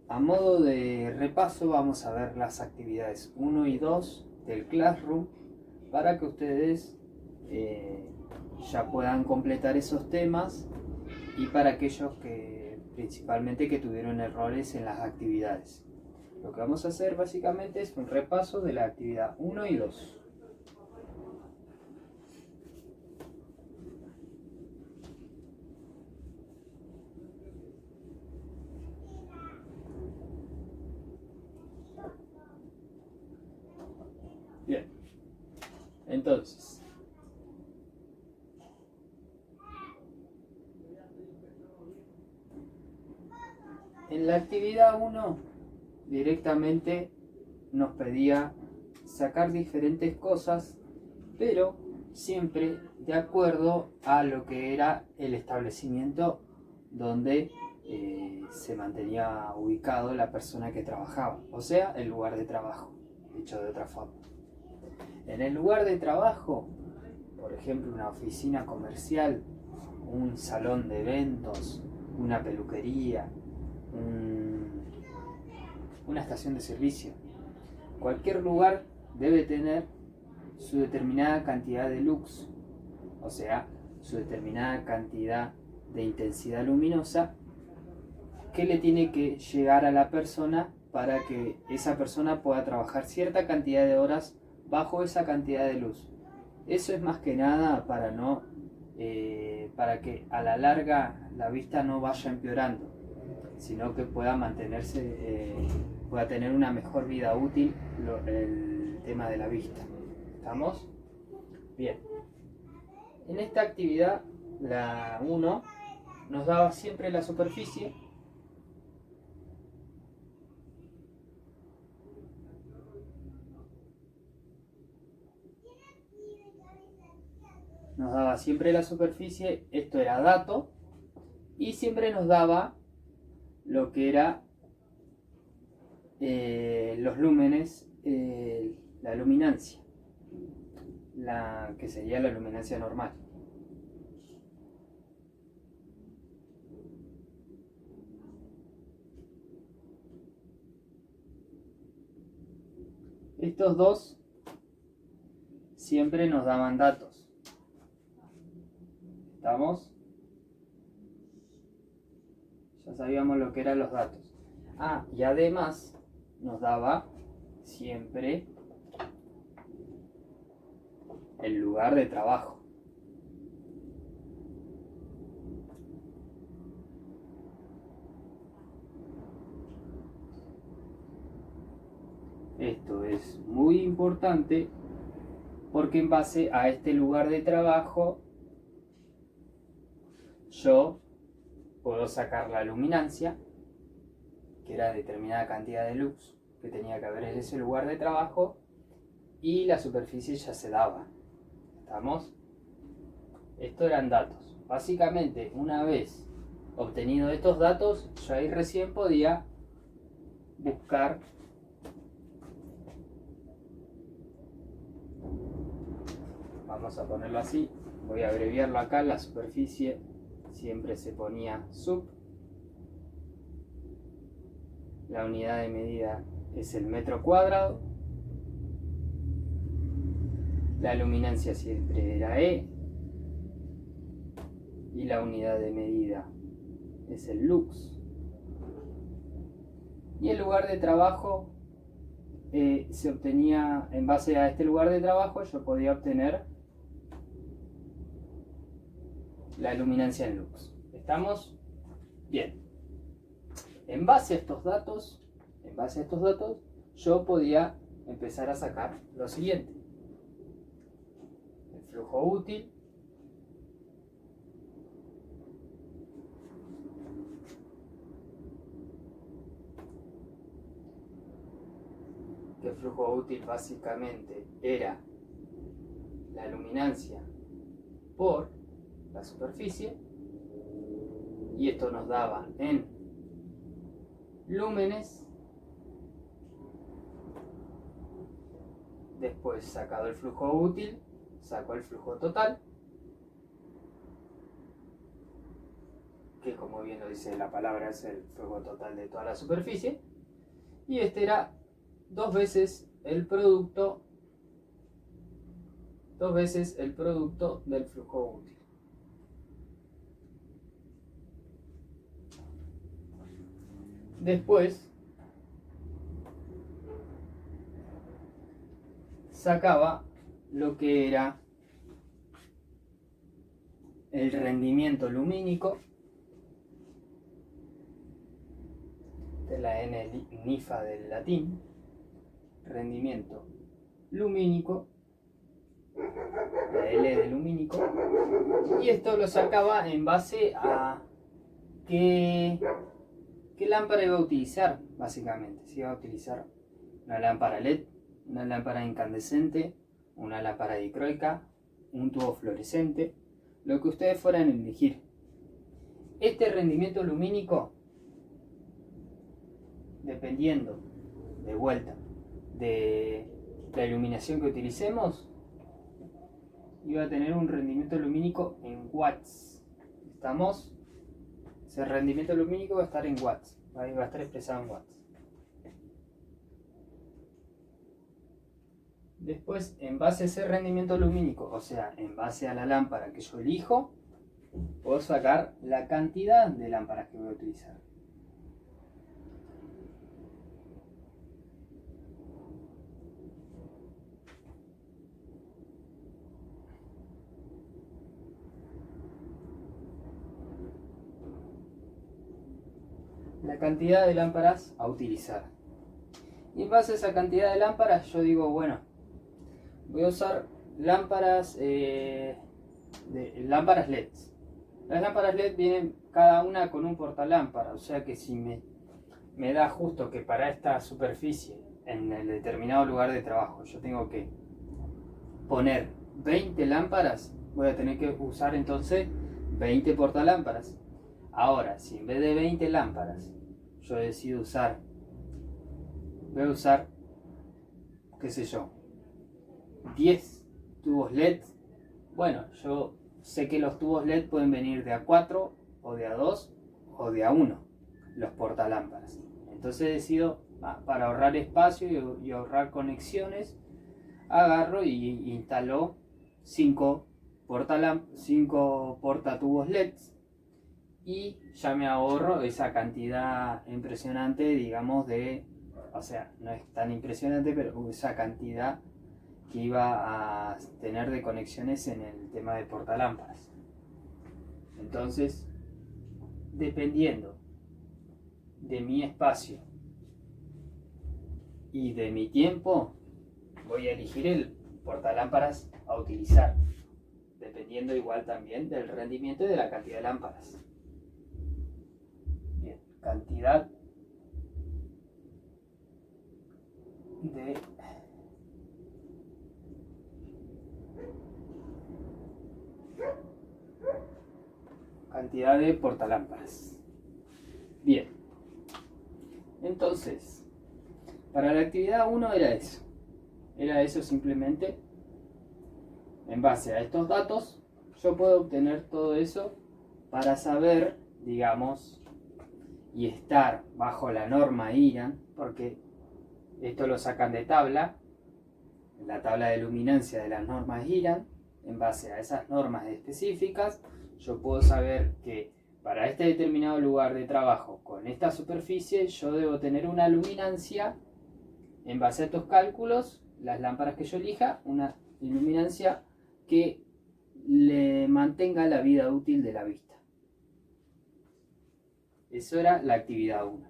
A modo de repaso vamos a ver las actividades 1 y 2 del Classroom para que ustedes ya puedan completar esos temas y para aquellos que principalmente que tuvieron errores en las actividades. Lo que vamos a hacer básicamente es un repaso de la actividad 1 y 2. Bien, entonces, en la actividad 1 directamente nos pedía sacar diferentes cosas, pero siempre de acuerdo a lo que era el establecimiento donde se mantenía ubicado la persona que trabajaba, o sea, el lugar de trabajo, dicho de otra forma. En el lugar de trabajo, por ejemplo, una oficina comercial, un salón de eventos, una peluquería, una estación de servicio, cualquier lugar debe tener su determinada cantidad de lux, o sea, su determinada cantidad de intensidad luminosa que le tiene que llegar a la persona para que esa persona pueda trabajar cierta cantidad de horas bajo esa cantidad de luz. Eso es más que nada para para que a la larga la vista no vaya empeorando, sino que pueda mantenerse, pueda tener una mejor vida útil el tema de la vista. ¿Estamos? Bien. En esta actividad, la 1 nos daba siempre la superficie. Nos daba siempre la superficie, esto era dato, y siempre nos daba lo que era los lúmenes, la luminancia, que sería la luminancia normal. Estos dos siempre nos daban datos. ¿Estamos? Ya sabíamos lo que eran los datos. Y además nos daba siempre el lugar de trabajo. Esto es muy importante porque en base a este lugar de trabajo yo puedo sacar la luminancia, que era determinada cantidad de luz que tenía que haber en ese lugar de trabajo, y la superficie ya se daba. ¿Estamos? Esto eran datos. Básicamente, una vez obtenido estos datos, yo ahí recién podía buscar vamos a ponerlo así, voy a abreviarlo acá, la superficie siempre se ponía sub, la unidad de medida es el metro cuadrado, la luminancia siempre era E, y la unidad de medida es el lux. Y el lugar de trabajo se obtenía, en base a este lugar de trabajo, yo podía obtener la luminancia en lux. ¿Estamos? Bien. En base a estos datos, yo podía empezar a sacar lo siguiente. El flujo útil, que el flujo útil básicamente era la luminancia por la superficie, y esto nos daba en lúmenes. Después, sacado el flujo útil, saco el flujo total, que como bien lo dice la palabra es el flujo total de toda la superficie, y este era 2 veces el producto del flujo útil. Después sacaba lo que era el rendimiento lumínico de la NIFA del latín, rendimiento lumínico, la L de lumínico, y esto lo sacaba en base a qué lámpara iba a utilizar, básicamente. Si iba a utilizar una lámpara LED, una lámpara incandescente, una lámpara dicroica, un tubo fluorescente, lo que ustedes fueran a elegir. Este rendimiento lumínico, dependiendo de vuelta de la iluminación que utilicemos, iba a tener un rendimiento lumínico en watts. Ese rendimiento lumínico va a estar en watts, va a estar expresado en watts. Después, en base a ese rendimiento lumínico, o sea, en base a la lámpara que yo elijo, puedo sacar la cantidad de lámparas que voy a utilizar. La cantidad de lámparas a utilizar. Y en base a esa cantidad de lámparas, yo digo, bueno, voy a usar lámparas lámparas LEDs. Las lámparas LED vienen cada una con un portalámpara, o sea que si me da justo que para esta superficie, en el determinado lugar de trabajo, yo tengo que poner 20 lámparas, voy a tener que usar entonces 20 portalámparas. Ahora, si en vez de 20 lámparas, yo decido voy a usar, qué sé yo, 10 tubos LED. Bueno, yo sé que los tubos LED pueden venir de A4 o de A2 o de A1, los portalámparas. Entonces decido, para ahorrar espacio y ahorrar conexiones, agarro y instalo 5 portatubos LEDs y ya me ahorro esa cantidad impresionante, digamos, o sea, no es tan impresionante, pero esa cantidad que iba a tener de conexiones en el tema de portalámparas. Entonces, dependiendo de mi espacio y de mi tiempo, voy a elegir el portalámparas a utilizar, dependiendo igual también del rendimiento y de la cantidad de lámparas. Bien, cantidad de portalámparas. Bien, entonces para la actividad 1 era eso simplemente. En base a estos datos yo puedo obtener todo eso para saber, digamos, y estar bajo la norma IRAN, porque esto lo sacan de la tabla de luminancia de las normas IRAN. En base a esas normas específicas, yo puedo saber que para este determinado lugar de trabajo, con esta superficie, yo debo tener una luminancia, en base a estos cálculos, las lámparas que yo elija, una luminancia que le mantenga la vida útil de la vista. Eso era la actividad 1.